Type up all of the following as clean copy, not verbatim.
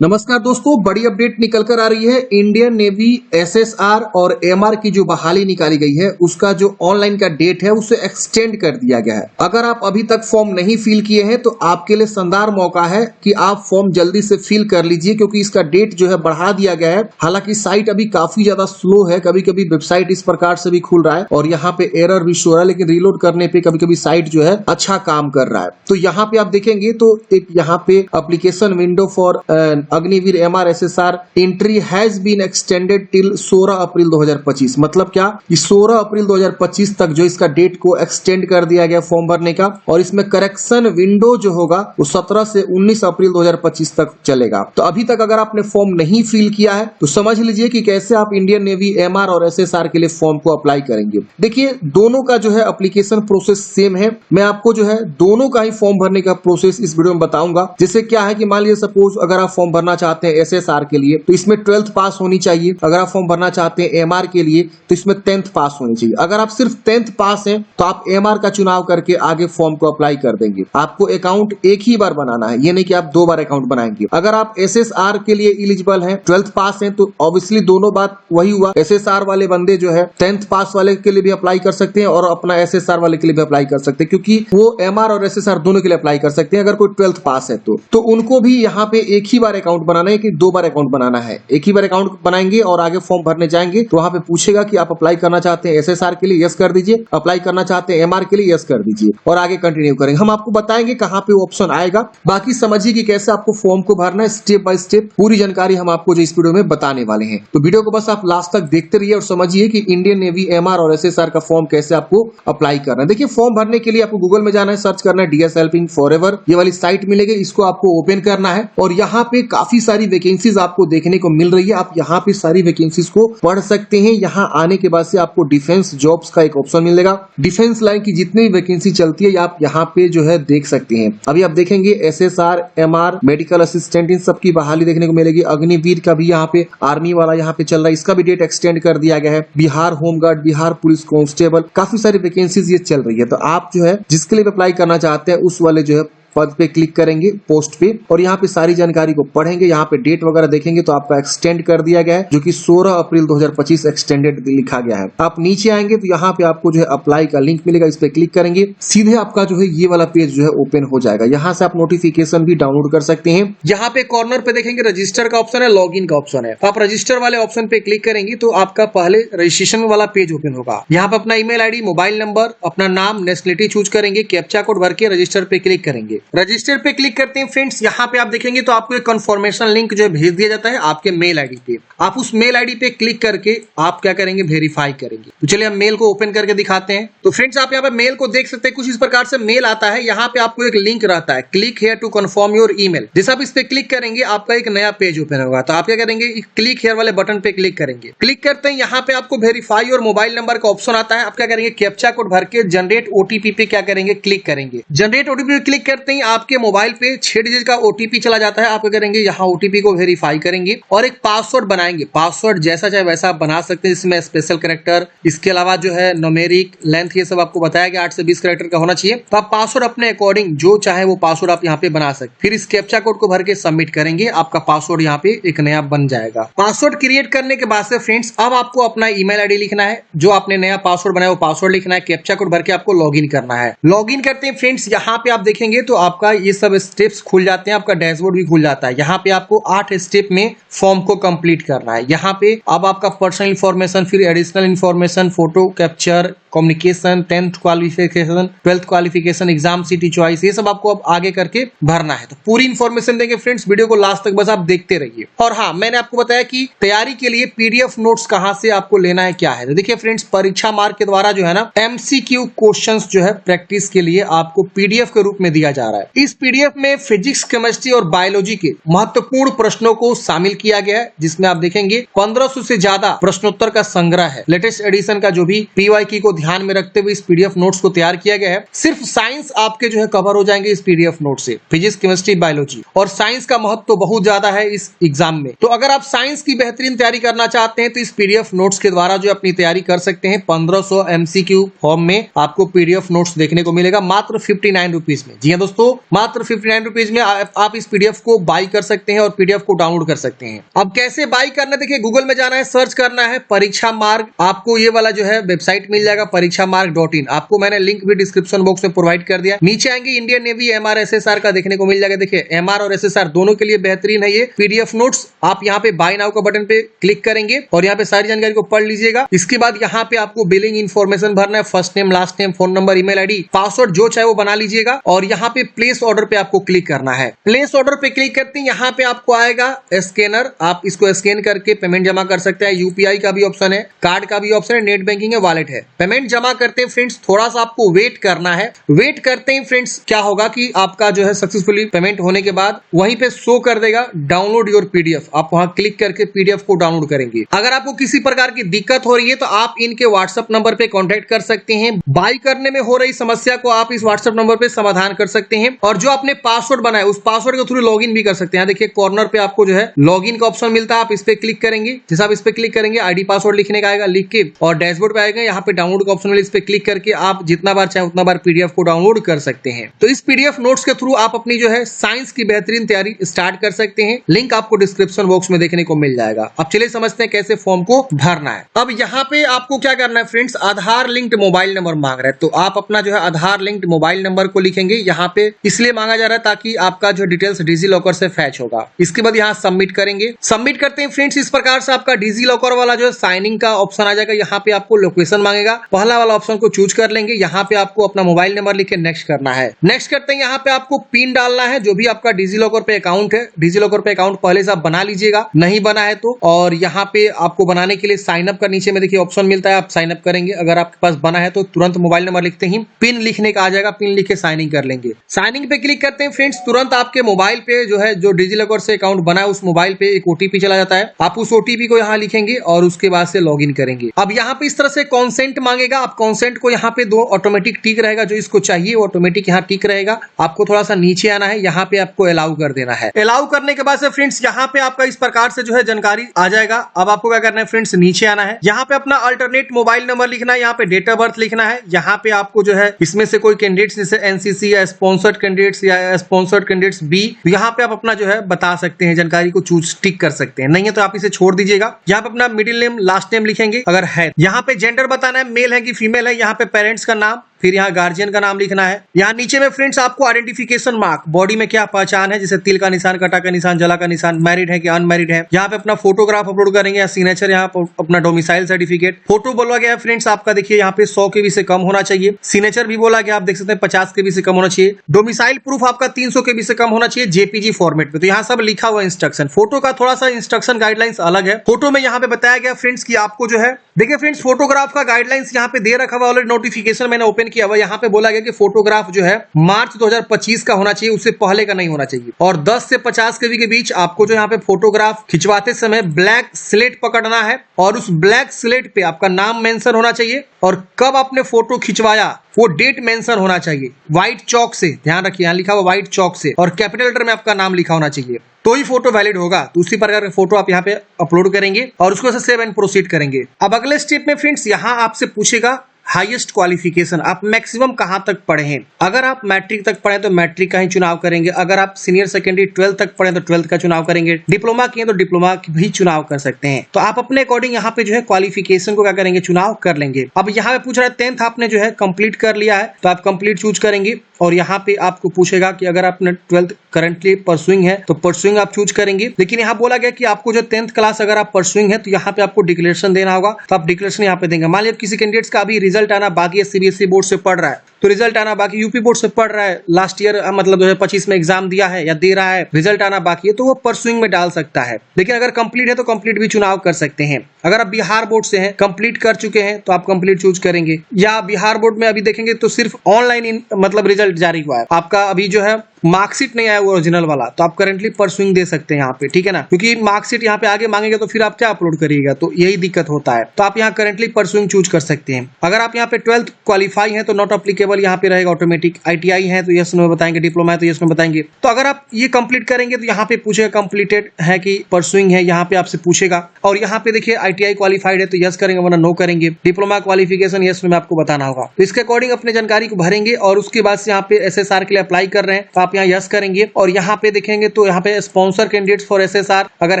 नमस्कार दोस्तों, बड़ी अपडेट निकल कर आ रही है। इंडियन नेवी एसएसआर और एमआर की जो बहाली निकाली गई है उसका जो ऑनलाइन का डेट है उसे एक्सटेंड कर दिया गया है। अगर आप अभी तक फॉर्म नहीं फिल किए हैं तो आपके लिए शानदार मौका है कि आप फॉर्म जल्दी से फिल कर लीजिए, क्योंकि इसका डेट जो है बढ़ा दिया गया है। हालांकि साइट अभी काफी ज्यादा स्लो है, कभी कभी वेबसाइट इस प्रकार से भी खुल रहा है और यहाँ पे एरर भी शो रहा है, लेकिन रीलोड करने पे कभी कभी साइट जो है अच्छा काम कर रहा है। तो यहाँ पे आप देखेंगे तो एक यहाँ पे application window for Agniveer MR SSR entry has been extended till 16 April 2025। मतलब क्या, कि 16 अप्रैल 2025 तक जो इसका डेट को एक्सटेंड कर दिया गया फॉर्म भरने का, और इसमें करेक्शन विंडो जो होगा वो 17 से 19 अप्रैल 2025 तक चलेगा। तो अभी तक अगर आपने फॉर्म नहीं फिल किया है तो समझ लीजिए कि कैसे आप इंडियन नेवी एमआर और एसएसआर के लिए फॉर्म को अप्लाई करेंगे। देखिए, दोनों का जो है एप्लीकेशन प्रोसेस सेम है। मैं आपको जो है दोनों का ही फॉर्म भरने का प्रोसेस इस वीडियो में बताऊंगा। जिससे क्या है कि मान लीजिए सपोज अगर आप फॉर्म भरना चाहते हैं एसएसआर के लिए तो इसमें 12th पास होनी चाहिए। अगर आप फॉर्म भरना चाहते हैं एमआर के लिए तो इसमें 10th पास होनी चाहिए। अगर आप सिर्फ 10th पास हैं तो आप एमआर का चुनाव करके आगे फॉर्म को अप्लाई कर देंगे। आपको अकाउंट एक ही बार बनाना है, ये नहीं कि आप 2 बार अकाउंट बनाएंगे। अगर आप एसएसआर के लिए एलिजिबल हैं, 12th पास हैं, तो ऑब्वियसली दोनों बात वही हुआ। एसएसआर वाले बंदे जो है 10th पास वाले के लिए भी अप्लाई कर सकते हैं और अपना एसएसआर वाले के लिए भी अप्लाई कर सकते हैं, क्योंकि वो एमआर और एसएसआर दोनों के लिए अप्लाई कर सकते हैं। अगर कोई 12th पास है तो उनको भी यहाँ पे एक ही बार अकाउंट बनाना है कि 2 बार अकाउंट बनाना है। एक ही बार अकाउंट बनाएंगे और आगे फॉर्म भरने जाएंगे तो वहां पे पूछेगा कि आप अप्लाई करना चाहते हैं एसएसआर के लिए, यस कर दीजिए। अप्लाई करना चाहते हैं एमआर के लिए, यस कर दीजिए और आगे कंटिन्यू करेंगे। हम आपको बताएंगे कहां पे ऑप्शन आएगा। बाकी समझिए कि कैसे आपको फॉर्म को भरना है, स्टेप बाय स्टेप पूरी जानकारी हम आपको जो इस वीडियो में बताने वाले हैं। तो वीडियो को बस आप लास्ट तक देखते रहिए और समझिए कि इंडियन नेवी एमआर और एसएसआर का फॉर्म कैसे आपको अप्लाई करना है। देखिए, फॉर्म भरने के लिए आपको गूगल में जाना है, सर्च करना है डीएस हेल्पिंग फॉरएवर, ये वाली साइट मिलेगी। इसको आपको ओपन करना है और यहाँ पे काफी सारी वैकेंसीज आपको देखने को मिल रही है। आप यहाँ पे सारी वैकेंसीज को पढ़ सकते हैं। यहाँ आने के बाद से आपको डिफेंस जॉब्स का एक ऑप्शन मिलेगा। डिफेंस लाइन की जितनी भी वैकेंसी चलती है आप यहाँ पे जो है देख सकते हैं। अभी आप देखेंगे एसएसआर, एमआर, मेडिकल असिस्टेंट, इन सब की बहाली देखने को मिलेगी। अग्निवीर का भी यहाँ पे, आर्मी वाला यहाँ पे चल रहा है, इसका भी डेट एक्सटेंड कर दिया गया है। Bihar home guard, Bihar police constable, काफी सारी वैकेंसीज ये चल रही है। तो आप जो है जिसके लिए अप्लाई करना चाहते हैं उस वाले जो है पद पे क्लिक करेंगे, पोस्ट पे, और यहाँ पे सारी जानकारी को पढ़ेंगे। यहाँ पे डेट वगैरह देखेंगे तो आपका एक्सटेंड कर दिया गया है, जो कि 16 अप्रैल 2025 एक्सटेंडेड लिखा गया है। आप नीचे आएंगे तो यहाँ पे आपको जो है अप्लाई का लिंक मिलेगा, इस पे क्लिक करेंगे, सीधे आपका जो है ये वाला पेज जो है ओपन हो जाएगा। यहाँ से आप नोटिफिकेशन भी डाउनलोड कर सकते हैं। यहाँ पे कॉर्नर पे देखेंगे रजिस्टर का ऑप्शन है, लॉग इन का ऑप्शन है। आप रजिस्टर वाले ऑप्शन पे क्लिक करेंगे तो आपका पहले रजिस्ट्रेशन वाला पेज ओपन होगा। यहाँ पे अपना ईमेल आईडी, मोबाइल नंबर, अपना नाम, नेशनलिटी चूज करेंगे, कैप्चा कोड भर के रजिस्टर पे क्लिक करेंगे। रजिस्टर पे क्लिक करते हैं फ्रेंड्स, यहाँ पे आप देखेंगे तो आपको एक कंफर्मेशन लिंक जो है भेज दिया जाता है आपके मेल आईडी पे। आप उस मेल आईडी पे क्लिक करके आप क्या करेंगे, वेरीफाई करेंगे। तो चलिए हम मेल को ओपन करके दिखाते हैं। तो फ्रेंड्स आप यहाँ पे मेल को देख सकते हैं, कुछ इस प्रकार से मेल आता है। यहाँ पे आपको एक लिंक रहता है, click here to confirm your email. जैसे आप इस पे क्लिक करेंगे आपका एक नया पेज ओपन होगा। तो आप क्या करेंगे, क्लिक हियर वाले बटन पे क्लिक करेंगे। क्लिक करते हैं यहाँ पे आपको वेरीफाई और मोबाइल नंबर का ऑप्शन आता है। आप क्या करेंगे, कैप्चा कोड भर के जनरेट ओटीपी पे क्या करेंगे, क्लिक करेंगे। जनरेट ओटीपी पे क्लिक करते ही आपके मोबाइल पे 6 डिजिट का ओटीपी चला जाता है। आप क्या करेंगे, यहाँ ओटीपी को वेरीफाई करेंगे और एक पासवर्ड बनाएंगे। पासवर्ड जैसा चाहे वैसा आप बना सकते हैं, इसमें स्पेशल कैरेक्टर, इसके अलावा जो है न्यूमेरिक, लेंथ, ये सब आपको बताया गया 8 से 20 कैरेक्टर का होना चाहिए। तो आप पासवर्ड अपने अकॉर्डिंग जो चाहे वो पासवर्ड आप यहाँ पे बना सकते। फिर इस कैप्चा कोड को भर के सबमिट करेंगे, आपका पासवर्ड यहाँ पे एक नया बन जाएगा। पासवर्ड क्रिएट करने के बाद से फ्रेंड्स अब आपको अपना ईमेल आईडी लिखना है, जो आपने नया पासवर्ड बनाया वो पासवर्ड लिखना है, कैप्चा कोड भर के आपको लॉग इन करना है। लॉग इन करते हैं फ्रेंड्स, यहाँ पे आप देखेंगे तो आपका ये सब स्टेप्स खुल जाते हैं, आपका डैशबोर्ड भी खुल जाता है। यहाँ पे आपको 8 स्टेप में फॉर्म को कंप्लीट करना है। यहाँ पे अब आपका पर्सनल इंफॉर्मेशन, फिर additional information, photo capture, communication, 10th qualification, 12th qualification, exam city choice, ये सब आपको अब आगे करके भरना है। तो पूरी इंफॉर्मेशन देंगे फ्रेंड्स, वीडियो को लास्ट तक बस आप देखते रहिए। और हाँ, मैंने आपको बताया कि तैयारी के लिए पीडीएफ नोट्स कहां से आपको लेना है, क्या है। तो देखिए फ्रेंड्स, परीक्षा मार्ग के द्वारा जो है ना एमसीक्यू क्वेश्चंस जो है प्रैक्टिस के लिए आपको पीडीएफ के रूप में दिया जा रहा है। इस पीडीएफ में फिजिक्स, केमिस्ट्री और बायोलॉजी के महत्वपूर्ण प्रश्नों को शामिल किया गया है, जिसमें आप देखेंगे 1500 से ज्यादा प्रश्नोत्तर का संग्रह है। लेटेस्ट एडिशन का जो भी पीवाईक्यू को ध्यान में रखते हुए इस पीडीएफ नोट्स को तैयार किया गया है। सिर्फ साइंस आपके जो है कवर हो जाएंगे इस पीडीएफ नोट से, फिजिक्स, केमिस्ट्री, बायोलॉजी। और साइंस का महत्व तो बहुत ज्यादा है इस एग्जाम में। तो अगर आप साइंस की बेहतरीन तैयारी करना चाहते हैं तो इस पीडीएफ नोट्स के द्वारा जो अपनी तैयारी कर सकते हैं। 1500 एमसीक्यू फॉर्म में आपको पीडीएफ नोट्स देखने को मिलेगा मात्र 59 रुपीज में। जी हाँ दोस्तों, दोस्तों मात्र 59 रुपीज में आप इस पीडीएफ को बाई कर सकते हैं और पीडीएफ को डाउनलोड कर सकते हैं। अब कैसे बाई करना, देखिए गूगल में जाना है, सर्च करना है परीक्षा मार्ग, आपको ये वाला जो है वेबसाइट मिल जाएगा परीक्षामार्ग.in। आपको मैंने लिंक भी डिस्क्रिप्शन बॉक्स में प्रोवाइड कर दिया। नीचे आएंगे इंडियन नेवी एमआर एसएसआर का देखने को मिल जाएगा। देखिए एमआर और एसएसआर दोनों के लिए बेहतरीन है ये पीडीएफ नोट्स। आप यहाँ पे बाय नाउ का बटन पे क्लिक करेंगे और यहाँ पे सारी जानकारी को पढ़ लीजिएगा। इसके बाद यहाँ पे आपको बिलिंग इन्फॉर्मेशन भरना है, first name, last name, phone number, email ID, password जो चाहे वो बना लीजिएगा और यहाँ पे प्लेस ऑर्डर पे आपको क्लिक करना है। प्लेस ऑर्डर पे क्लिक करते हैं यहाँ पे आपको आएगा स्कैनर, आप इसको स्कैन करके पेमेंट जमा कर सकते हैं। यूपीआई का भी ऑप्शन है, कार्ड का भी ऑप्शन है, नेट बैंकिंग है, वॉलेट है। पेमेंट जमा करते हैं फ्रेंड्स, थोड़ा सा आपको वेट करना है। वेट करते हैं फ्रेंड्स, क्या होगा कि आपका जो है सक्सेसफुली पेमेंट होने के बाद वहीं पे शो कर देगा डाउनलोड योर पीडीएफ। आप वहां क्लिक करके पीडीएफ को डाउनलोड करेंगे। अगर आपको किसी प्रकार की दिक्कत हो रही है तो आप इनके व्हाट्सएप नंबर पे कांटेक्ट कर सकते हैं। बाई करने में हो रही समस्या को आप इस व्हाट्सएप नंबर पे समाधान कर सकते हैं और जो आपने पासवर्ड बनाया उस पासवर्ड के थ्रू लॉगिन भी कर सकते हैं। देखिए कॉर्नर पे आपको जो है लॉगिन का ऑप्शन मिलता है, आप इस पे क्लिक करेंगे। जैसे आप इस पे क्लिक करेंगे आईडी पासवर्ड लिखने का आएगा, लिख के और डैशबोर्ड पे आएगा, यहाँ पे डाउनलोड का ऑप्शन है, इस पे क्लिक करके आप जितना बार चाहे उतना बार पीडीएफ को डाउनलोड कर सकते हैं। तो इस पीडीएफ नोट्स के थ्रू आप अपनी जो है साइंस की बेहतरीन तैयारी स्टार्ट कर सकते हैं। लिंक आपको डिस्क्रिप्शन बॉक्स में देखने को मिल जाएगा। अब चलिए समझते हैं कैसे फॉर्म को भरना है। अब यहाँ पे आपको क्या करना है फ्रेंड्स, आधार लिंक्ड मोबाइल नंबर मांग रहा है, तो आप अपना जो है आधार लिंक्ड मोबाइल नंबर को लिखेंगे। यहाँ पे इसलिए मांगा जा रहा है ताकि आपका जो डिटेल्स डिजी लॉकर से फैच होगा। इसके बाद यहाँ सबमिट करेंगे। सबमिट करते हैं फ्रेंड्स, इस प्रकार से आपका डिजी लॉकर वाला जो है साइनिंग का ऑप्शन आ जाएगा। यहाँ पे आपको लोकेशन मांगेगा, पहला वाला ऑप्शन को चूज कर लेंगे। यहाँ पे आपको अपना मोबाइल नंबर लिख के नेक्स्ट करना है। नेक्स्ट करते हैं, यहाँ पे आपको पिन डालना है, जो भी आपका डिजी लॉकर पे अकाउंट है। डिजी लॉकर पे अकाउंट पहले से आप बना लीजिएगा, नहीं बना है तो। और यहाँ पे आपको बनाने के लिए साइन अप का नीचे में देखिए ऑप्शन मिलता है, आप साइन अप करेंगे। अगर आपके पास बना है तो तुरंत मोबाइल नंबर लिखते ही पिन लिखने का आ जाएगा, पिन लिख के साइनिंग कर लेंगे। साइनिंग पे क्लिक करते हैं फ्रेंड्स, तुरंत आपके मोबाइल पे जो है जो डिजी लॉकर से अकाउंट बना है उस मोबाइल पे एक ओटीपी चला जाता है। आप उस ओटीपी को यहाँ लिखेंगे और उसके बाद से लॉगिन करेंगे। अब यहाँ पे इस तरह से कॉन्सेंट मांगेगा, आप कॉन्सेंट को यहाँ पे दो ऑटोमेटिक टिक रहेगा, जो इसको चाहिए वो ऑटोमेटिक यहाँ टिक रहेगा। आपको थोड़ा सा नीचे आना है, यहाँ पे आपको अलाउ कर देना है। अलाउ करने के बाद से फ्रेंड्स यहाँ पे आपका इस प्रकार से जो है जानकारी आ जाएगा। अब आपको क्या करना है फ्रेंड्स, नीचे आना है, यहाँ पे अपना अल्टरनेट मोबाइल नंबर लिखना है, यहाँ पे डेट ऑफ बर्थ लिखना है। यहाँ पे आपको जो है इसमें से कोई कैंडिडेट्स जैसे एनसीसी या स्पॉन्सर्ड कैंडिडेट्स या स्पॉन्सर्ड कैंडिडेट्स बी, यहाँ पे आप अपना जो है बता सकते हैं, जानकारी को चूज टिक कर सकते हैं। नहीं है तो आप इसे छोड़ दीजिएगा। यहाँ पे अपना मिडिल नेम लास्ट नेम लिखेंगे अगर है। यहाँ पे जेंडर बताना है, मेल है कि फीमेल है। यहाँ पे पेरेंट्स का नाम, फिर यहाँ गार्जियन का नाम लिखना है। यहाँ नीचे में फ्रेंड्स आपको आइडेंटिफिकेशन मार्क, बॉडी में क्या पहचान है, जैसे तिल का निशान, कटा का निशान, जला का निशान, मैरिड है कि अनमैरिड है। यहाँ पे अपना फोटोग्राफ अपलोड करेंगे या सिग्नेचर, यहाँ पर अपना डोमिसाइल सर्टिफिकेट। फोटो बोला गया है फ्रेंड्स आपका, देखिए यहाँ पे 100 KB से कम होना चाहिए। सिग्नेचर भी बोला गया, आप देख सकते हैं 50 KB से कम होना चाहिए। डोमिसाइल प्रूफ आपका 300 KB से कम होना चाहिए जेपीजी फॉर्मेट में। तो यहाँ सब लिखा हुआ इंस्ट्रक्शन। फोटो का थोड़ा सा इंस्ट्रक्शन गाइडलाइंस अलग है। फोटो में यहाँ पे बताया गया फ्रेंड्स की आपको जो है, देखिए फ्रेंड्स फोटोग्राफ का गाइडलाइंस यहाँ पे दे रखा हुआ, ऑलरेडी नोटिफिकेशन मैंने ओपन किया हुआ। यहाँ पे बोला गया कि फोटोग्राफ जो है मार्च 2025 का होना चाहिए, उससे पहले का नहीं होना चाहिए। और 10 से 50 KB के बीच आपको जो यहाँ पे फोटोग्राफ खिंचवाते समय ब्लैक स्लेट पकड़ना है और उस ब्लैक स्लेट पे आपका नाम मेंशन होना चाहिए और कब आपने फोटो खिंचवाया वो डेट मेंशन होना चाहिए। व्हाइट चौक से, ध्यान रखिए यहाँ लिखा हुआ व्हाइट चौक से, और कैपिटल लेटर में आपका नाम लिखा होना चाहिए, तो ही फोटो वैलिड होगा। तो उसी प्रकार का फोटो आप यहाँ पे अपलोड करेंगे और उसको सेव एंड प्रोसीड करेंगे। अब अगले स्टेप में फ्रेंड्स यहाँ आपसे पूछेगा हाईएस्ट क्वालिफिकेशन, आप मैक्सिमम कहां तक पढ़े हैं। अगर आप मैट्रिक तक पढ़े तो मैट्रिक का ही चुनाव करेंगे। अगर आप सीनियर सेकेंडरी 12th तक पढ़े तो 12th का चुनाव करेंगे। डिप्लोमा किए तो डिप्लोमा भी चुनाव कर सकते हैं। तो आप अपने अकॉर्डिंग यहाँ पे जो है क्वालिफिकेशन को क्या करेंगे, चुनाव कर लेंगे। अब यहाँ पे पूछ रहा है 10th आपने जो है कंप्लीट कर लिया है तो आप कंप्लीट चूज करेंगे। और यहाँ पे आपको पूछेगा कि अगर आपने 12th करंटली परसुइंग है तो परसुइंग आप चूज करेंगे। लेकिन यहाँ बोला गया कि आपको जो 10th क्लास अगर आप परसुइंग है तो यहाँ पे आपको डिक्लेरेशन देना होगा, तो आप डिक्लेरेशन यहाँ पे देंगे। मान लीजिए किसी कैंडिडेट्स का अभी रिजल्ट आना बाकी है, सीबीएसई बोर्ड से पढ़ रहा है तो रिजल्ट आना बाकी, यूपी बोर्ड से पढ़ रहा है, लास्ट ईयर मतलब 2025 में एग्जाम दिया है या दे रहा है, रिजल्ट आना बाकी है, तो वो परसुइंग में डाल सकता है। लेकिन अगर कंप्लीट है तो कंप्लीट भी चुनाव कर सकते हैं। अगर आप बिहार बोर्ड से हैं, कंप्लीट कर चुके हैं तो आप कंप्लीट चूज करेंगे। या बिहार बोर्ड में अभी देखेंगे तो सिर्फ ऑनलाइन मतलब रिजल्ट जारी हुआ है, आपका अभी जो है मार्कशीट नहीं आया ओरिजिनल वाला, तो आप करेंटली परसुइंग दे सकते हैं यहाँ पे, ठीक है ना, क्योंकि मार्कशीट यहाँ पे आगे मांगेंगे तो फिर आप क्या अपलोड करिएगा, तो यही दिक्कत होता है। तो आप यहाँ करेंटली परसुइंग चूज कर सकते हैं। अगर आप यहाँ पे 12th क्वालिफाई है तो नॉट अप्लीकेबल यहाँ पे रहेगा ऑटोमेटिक। ITI है तो यस में बताएंगे, डिप्लोमा है तो यस में बताएंगे। तो अगर आप ये कंप्लीट करेंगे तो यहाँ पे पूछेगा कंप्लीटेड है कि परसुइंग है, यहाँ पे आपसे पूछेगा। और यहाँ पे देखिए ITI क्वालिफाइड है तो यस करेंगे वरना नो करेंगे। डिप्लोमा क्वालिफिकेशन यस में आपको बताना होगा। तो इसके अकॉर्डिंग अपने जानकारी को भरेंगे और उसके बाद से यहाँ पे SSR के लिए अप्लाई कर रहे हैं तो आप यहाँ यस करेंगे। और यहाँ पे देखेंगे तो यहाँ पे स्पॉन्सर कैंडिडेट्स फॉर SSR अगर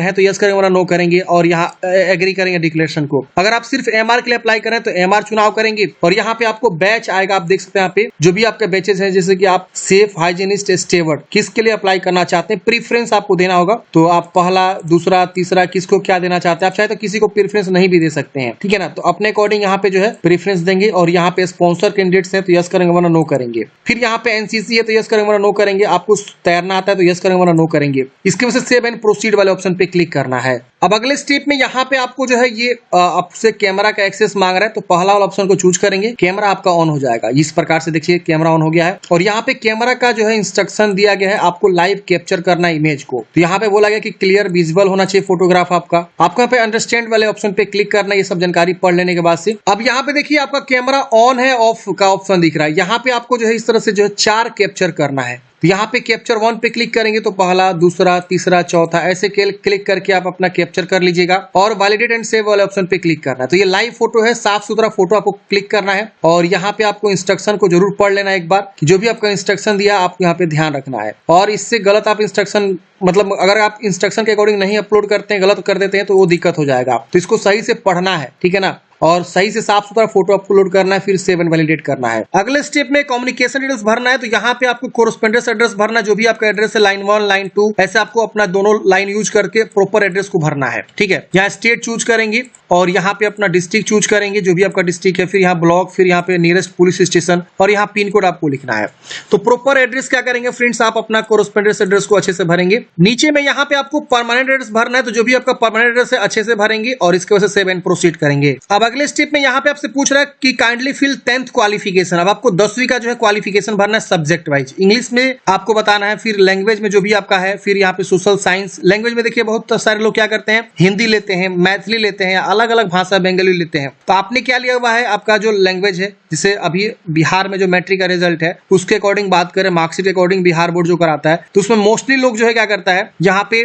है तो यस करेंगे वरना नो करेंगे और यहाँ एग्री करेंगे डिक्लेरेशन को। अगर आप सिर्फ MR के लिए अप्लाई करें तो MR चुनाव करेंगे और यहाँ पे आपको बैच आएगा। आप देख सकते हैं यहाँ पे जो भी आपके बैचेस हैं, जैसे कि आप सेफ, हाइजीनिस्ट, स्टेवर्ड किसके लिए अप्लाई करना चाहते हैं, प्रीफरेंस आपको देना होगा। तो आप पहला, दूसरा, तीसरा किसको क्या देना चाहते हैं। आप चाहे तो किसी को प्रीफरेंस नहीं भी दे सकते हैं, ठीक है ना। तो अपने अकॉर्डिंग यहाँ पे जो है प्रीफरेंस देंगे और यहाँ पे स्पॉन्सर कैंडिडेट्स हैं तो यस करेंगे वरना नो करेंगे। फिर यहाँ पे NCC है तो यस करेंगे वरना नो करेंगे। आपको तैरना आता है तो यस करेंगे वरना नो करेंगे। इसके वजह से सेव एंड प्रोसीड वाले ऑप्शन पे क्लिक करना है। अब अगले स्टेप में यहाँ पे आपको जो है ये आपसे कैमरा का एक्सेस मांग रहा है तो पहला वाला ऑप्शन को चूज करेंगे, कैमरा आपका ऑन हो जाएगा। इस प्रकार से देखिए कैमरा ऑन हो गया है और यहाँ पे कैमरा का जो है इंस्ट्रक्शन दिया गया है, आपको लाइव कैप्चर करना है इमेज को। तो यहाँ पे बोला गया कि क्लियर विजुअल होना चाहिए फोटोग्राफ आपका। आपको यहाँ पे अंडरस्टैंड वाले ऑप्शन पे क्लिक करना है, ये सब जानकारी पढ़ लेने के बाद से। अब यहाँ पे देखिए आपका कैमरा ऑन है, ऑफ का ऑप्शन दिख रहा है। यहाँ पे आपको जो है इस तरह से जो है 4 कैप्चर करना है। तो यहाँ पे कैप्चर 1 पे क्लिक करेंगे तो पहला, दूसरा, तीसरा, चौथा ऐसे क्लिक करके आप अपना कैप्चर कर लीजिएगा और वैलिडेट एंड सेव वाले ऑप्शन पे क्लिक करना है। तो ये लाइव फोटो है, साफ सुथरा फोटो आपको क्लिक करना है और यहाँ पे आपको इंस्ट्रक्शन को जरूर पढ़ लेना है एक बार कि जो भी आपका इंस्ट्रक्शन दिया आपको यहाँ पे ध्यान रखना है। और इससे गलत आप इंस्ट्रक्शन, मतलब अगर आप इंस्ट्रक्शन के अकॉर्डिंग नहीं अपलोड करते हैं, गलत कर देते हैं तो वो दिक्कत हो जाएगा। तो इसको सही से पढ़ना है, ठीक है ना, और सही से साफ सुथरा फोटो अपलोड करना है, फिर सेव एंड वैलिडेट करना है। अगले स्टेप में कम्युनिकेशन डिटेल्स भरना है। तो यहाँ पे आपको कोरेस्पोंडेंस एड्रेस भरना, जो भी आपका एड्रेस है लाइन 1, लाइन 2 ऐसे आपको अपना दोनों लाइन यूज करके प्रॉपर एड्रेस को भरना है, ठीक है। यहाँ स्टेट चूज करेंगे और यहाँ पे अपना डिस्ट्रिक्ट चूज करेंगे, जो भी आपका डिस्ट्रिक्ट है, फिर यहाँ ब्लॉक, फिर यहाँ पे नियरेस्ट पुलिस स्टेशन और यहाँ पिन कोड आपको लिखना है। तो प्रॉपर एड्रेस क्या करेंगे फ्रेंड्स, आप अपना कोरेस्पोंडेंस एड्रेस को अच्छे से भरेंगे। नीचे में यहाँ पे आपको परमानेंट एड्रेस भरना है, तो जो भी आपका परमानेंट एड्रेस है अच्छे से भरेंगे और इसके वजह से सेव एंड प्रोसीड करेंगे। अब अगले स्टेप में यहाँ पे आपसे पूछ रहा है कि काइंडली फिल 10th क्वालिफिकेशन। अब आपको 10वीं का जो है क्वालिफिकेशन भरना है सब्जेक्ट वाइज। इंग्लिश में आपको बताना है, फिर लैंग्वेज में जो भी आपका है, फिर यहाँ पे सोशल साइंस। लैंग्वेज में देखिए बहुत सारे लोग क्या करते हैं, हिंदी लेते हैं, मैथिली लेते हैं, अलग अलग भाषा बंगाली लेते हैं। तो आपने क्या लिया हुआ है, आपका जो लैंग्वेज है, जिसे अभी बिहार में जो मैट्रिक का रिजल्ट है उसके अकॉर्डिंग बात करें, मार्कशीट के अकॉर्डिंग बिहार बोर्ड जो कराता है, तो उसमें मोस्टली लोग जो है क्या करता है, यहाँ पे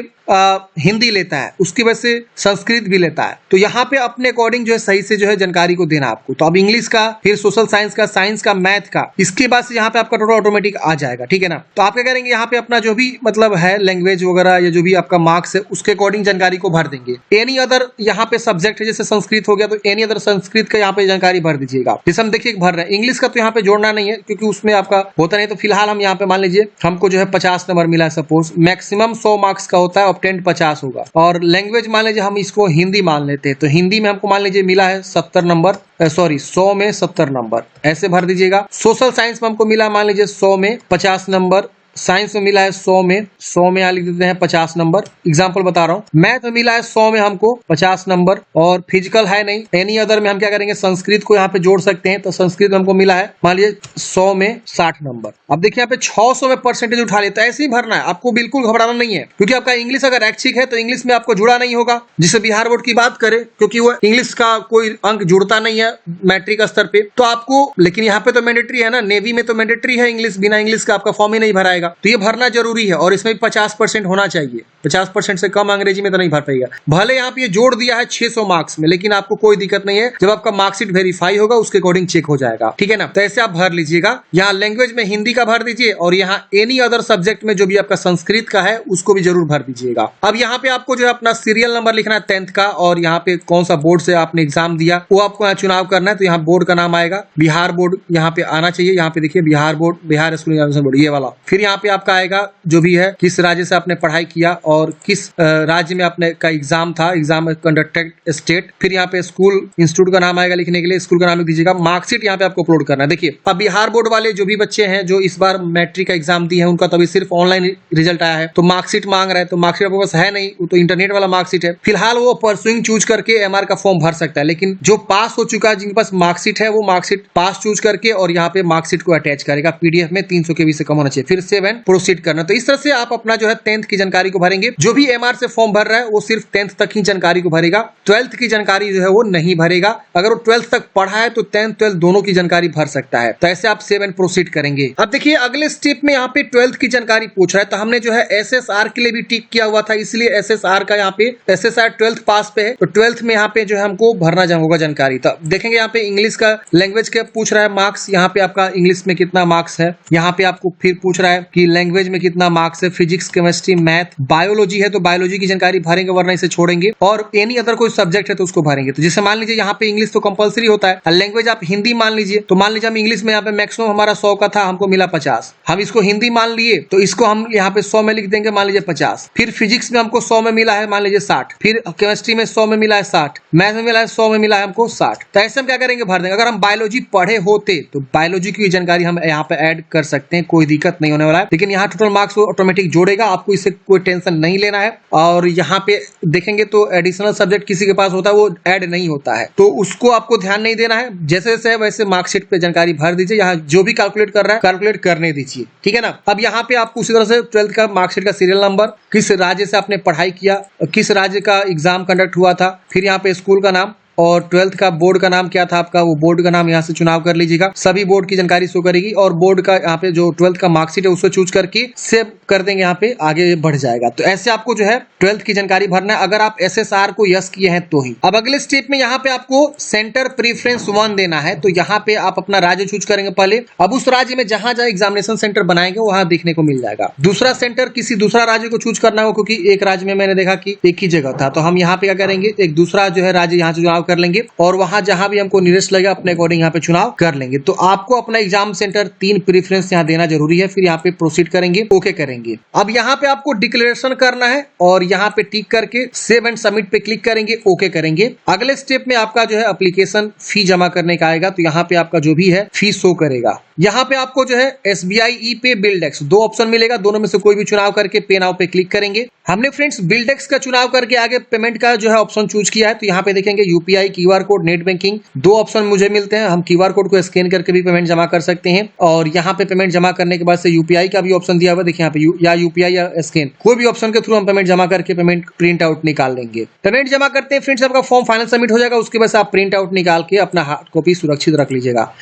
हिंदी लेता है, उसकी वजह से संस्कृत भी लेता है। तो यहाँ पे अपने अकॉर्डिंग जो है सही से जो है जानकारी को देना आपको। तो अब इंग्लिश का, फिर सोशल साइंस का, साइंस का, मैथ का, इसके बाद से यहाँ पे आपका टोटल ऑटोमेटिक आ जाएगा, ठीक है ना। तो आप क्या करेंगे, यहाँ पे अपना जो भी मतलब है लैंग्वेज वगैरह या जो भी आपका मार्क्स है उसके अकॉर्डिंग जानकारी को भर देंगे। एनी अदर यहाँ पे सब्जेक्ट है, जैसे संस्कृत हो गया तो एनी अदर संस्कृत का यहाँ पे जानकारी भर दीजिएगा। जैसे हम देखिए भर रहे हैं, इंग्लिश का तो यहाँ पे जोड़ना नहीं है क्योंकि उसमें आपका होता नहीं। तो फिलहाल हम यहाँ पे मान लीजिए हमको जो है 50 नंबर मिला है, सपोज मैक्सिमम 100 मार्क्स का होता है, ऑब्टेंड 50 होगा। और लैंग्वेज मान लीजिए हम इसको हिंदी मान लेते हैं, तो हिंदी में हमको मान लीजिए मिला है 70 नंबर, सॉरी 100 में 70 नंबर, ऐसे भर दीजिएगा। सोशल साइंस में हमको मिला मान लीजिए 100 में 50 नंबर, साइंस में मिला है 100 में यहाँ लिख देते हैं 50 नंबर, एग्जाम्पल बता रहा हूँ। मैथ में मिला है 100 में हमको 50 नंबर, और फिजिकल है नहीं। एनी अदर में हम क्या करेंगे, संस्कृत को यहाँ पे जोड़ सकते हैं। तो संस्कृत में हमको मिला है मान लीजिए 100 में 60 नंबर। अब देखिए यहाँ पे 600 में परसेंटेज उठा लेता है। ऐसे ही भरना है, आपको बिल्कुल घबराना नहीं है, क्योंकि आपका इंग्लिश अगर ऐच्छिक है तो इंग्लिश में आपको जुड़ा नहीं होगा। जिसे बिहार बोर्ड की बात करें, क्योंकि वो इंग्लिश का कोई अंक जुड़ता नहीं है मैट्रिक स्तर पे, तो आपको, लेकिन यहाँ पे तो मैंडेटरी है ना, नेवी में तो मैंडेटरी है इंग्लिश, बिना इंग्लिश का आपका फॉर्म ही नहीं भराएगा। तो ये भरना जरूरी है और इसमें भी 50% होना चाहिए। 50% से कम अंग्रेजी में तो नहीं भर पाएगा। भले यहाँ पे जोड़ दिया है 600 मार्क्स में, लेकिन आपको कोई दिक्कत नहीं है। जब आपका मार्कशीट वेरीफाई होगा उसके अकॉर्डिंग चेक हो जाएगा, ठीक है ना। तो ऐसे आप भर लीजिएगा। यहाँ लैंग्वेज में हिंदी का भर दीजिए और यहाँ एनी अदर सब्जेक्ट में जो भी आपका संस्कृत का है उसको भी जरूर भर दीजिएगा। अब यहाँ पे आपको जो है अपना सीरियल नंबर लिखना है 10th का, और यहाँ पे कौन सा बोर्ड से आपने एग्जाम दिया वो आपको यहाँ चुनाव करना है। तो यहाँ बोर्ड का नाम आएगा, बिहार बोर्ड यहाँ पे आना चाहिए। यहाँ पे देखिए Bihar board, Bihar school examination board, ये वाला। फिर यहाँ पे आपका आएगा जो भी है, किस राज्य से आपने पढ़ाई किया और किस राज्य में आपने का एग्जाम था, एग्जाम कंडक्टेड स्टेट। फिर यहाँ पे स्कूल इंस्टीट्यूट का नाम आएगा, लिखने के लिए स्कूल का नाम लिख दीजिएगा। मार्कशीट यहाँ पे आपको अपलोड करना है। देखिए अब बिहार बोर्ड वाले जो भी बच्चे हैं जो इस बार मैट्रिक का एग्जाम दिए हैं, उनका तो अभी सिर्फ ऑनलाइन रिजल्ट आया है, तो मार्कशीट मांग रहा है। तो मार्कशीट आपके पास है नहीं, वो तो इंटरनेट वाला मार्कशीट है। फिलहाल वो परसुइंग चूज करके MR का फॉर्म भर सकता है, लेकिन जो पास हो चुका है, जिनके पास मार्कशीट है, वो मार्कशीट पास चूज करके और यहाँ पे मार्कशीट को अटैच करेगा। PDF में 300 KB से कम होना चाहिए। फिर से सेव एंड प्रोसीड करना। तो इस तरह से आप अपना जो है 10th की जानकारी को भरेंगे। जो भी एमआर से फॉर्म भर रहा है वो सिर्फ 10th तक ही जानकारी को भरेगा, 12th की जानकारी जो है वो नहीं भरेगा। अगर वो 12th तक पढ़ा है तो 10th 12th दोनों की जानकारी भर सकता है। तो ऐसे आप सेव एंड प्रोसीड करेंगे। अब देखिए अगले स्टेप में यहाँ पे 12th की जानकारी पूछ रहा है, तो हमने जो है एसएसआर के लिए भी टिक किया हुआ था, इसलिए एसएसआर का यहाँ पे एसएसआर 12th पास पे है, तो 12th में यहाँ पे जो है हमको भरना होगा जानकारी। तो देखेंगे यहाँ पे इंग्लिश का लैंग्वेज का पूछ रहा है मार्क्स, यहाँ पे आपका इंग्लिश में कितना मार्क्स है, यहाँ पे आपको फिर पूछ रहा है कि लैंग्वेज में कितना मार्क्स है, फिजिक्स केमिस्ट्री मैथ, बायोलॉजी है तो बायोलॉजी की जानकारी भरेंगे वरना इसे छोड़ेंगे, और एनी अदर कोई सब्जेक्ट है तो उसको भरेंगे। तो जैसे मान लीजिए यहाँ पे इंग्लिश तो कंपलसरी होता है, लैंग्वेज आप हिंदी मान लीजिए, तो मान लीजिए हम इंग्लिश में यहाँ पे मैक्सिमम हमारा 100 का था, हमको मिला 50, हम इसको हिंदी मान लिए तो इसको हम यहाँ पे 100 में लिख देंगे, मान लीजिए 50। फिर फिजिक्स में हमको 100 में मिला है, मान लीजिए 60, फिर केमिस्ट्री में 100 में मिला है 60, मैथ में मिला है 100 में मिला है हमको 60। तो ऐसे हम क्या करेंगे, भर देंगे। अगर हम बायोलॉजी पढ़े होते तो बायोलॉजी की जानकारी हम यहाँ पे ऐड कर सकते हैं, कोई दिक्कत नहीं होने वाला है। लेकिन यहाँ टोटल मार्क्स ऑटोमेटिक जोड़ेगा, आपको इससे कोई टेंशन नहीं लेना है। और यहाँ पे देखेंगे तो एडिशनल सब्जेक्ट किसी के पास होता है वो ऐड नहीं होता है, तो उसको आपको ध्यान नहीं देना है। जैसे जैसे है वैसे मार्कशीट पे जानकारी भर दीजिए, यहाँ जो भी कैलकुलेट कर रहा है कैलकुलेट करने दीजिए, ठीक है ना। अब यहाँ पे आपको उसी तरह से 12th का मार्कशीट का सीरियल नंबर, किस राज्य से आपने पढ़ाई किया, किस राज्य का एग्जाम कंडक्ट हुआ था, फिर यहाँ पे स्कूल का नाम और 12th का बोर्ड का नाम क्या था आपका, वो बोर्ड का नाम यहाँ से चुनाव कर लीजिएगा। सभी बोर्ड की जानकारी शो करेगी और बोर्ड का यहाँ पे जो 12th का मार्कशीट है उसको चूज करके सेव कर देंगे, यहाँ पे आगे बढ़ जाएगा। तो ऐसे आपको जो है 12th की जानकारी भरना है, अगर आप एसएसआर को यस किए हैं तो ही। अब अगले स्टेप में यहाँ पे आपको सेंटर प्रीफरेंस 1 देना है, तो यहाँ पे आप अपना राज्य चूज करेंगे पहले। अब उस राज्य में जहां जहां एग्जामिनेशन सेंटर बनाएंगे वहां देखने को मिल जाएगा। दूसरा सेंटर किसी दूसरा राज्य को चूज करना होगा, क्योंकि एक राज्य में मैंने देखा कि एक ही जगह था, तो हम यहाँ पे क्या करेंगे, एक दूसरा जो है राज्य यहाँ से चुनाव कर लेंगे और वहां जहां भी हमको नियरेस्ट लगेगा अपने अकॉर्डिंग यहाँ पे चुनाव कर लेंगे। तो आपको अपना एग्जाम सेंटर 3 प्रेफरेंस यहाँ देना जरूरी है, फिर यहाँ पे प्रोसीड करेंगे, ओके करेंगे। अब यहाँ पे आपको डिक्लेरेशन करना है और यहाँ पे टिक करके सेव एंड सबमिट पे क्लिक करेंगे, ओके करेंगे। अगले स्टेप में आपका जो है एप्लीकेशन फी जमा करने का आएगा, तो यहाँ पे आपका जो भी है फी शो करेगा। यहाँ पे आपको जो है एसबीआई ई पे बिल्डेक्स 2 ऑप्शन मिलेगा, दोनों में से कोई भी चुनाव करके पे नाउ पे क्लिक करेंगे। हमने फ्रेंड्स बिल्डेक्स का चुनाव करके आगे पेमेंट का जो है ऑप्शन चूज किया है, तो यहाँ पे देखेंगे UPI, QR code, net banking 2 option मुझे मिलते हैं। हम क्यूआर कोड को स्कैन करके भी पेमेंट जमा कर सकते हैं और यहाँ पे पेमेंट जमा करने के बाद से यूपीआई का भी ऑप्शन दिया हुआ है, देखिए यहाँ पे या यूपीआई या स्कैन, कोई भी ऑप्शन के थ्रू हम पेमेंट जमा करके पेमेंट प्रिंट आउट निकाल लेंगे। पेमेंट जमा करते हैं फ्रेंड्स, आपका फॉर्म फाइनल सबमिट हो जाएगा, उसके बाद आप प्रिंट आउट निकाल के अपना हार्ड कॉपी सुरक्षित रख लीजिएगा।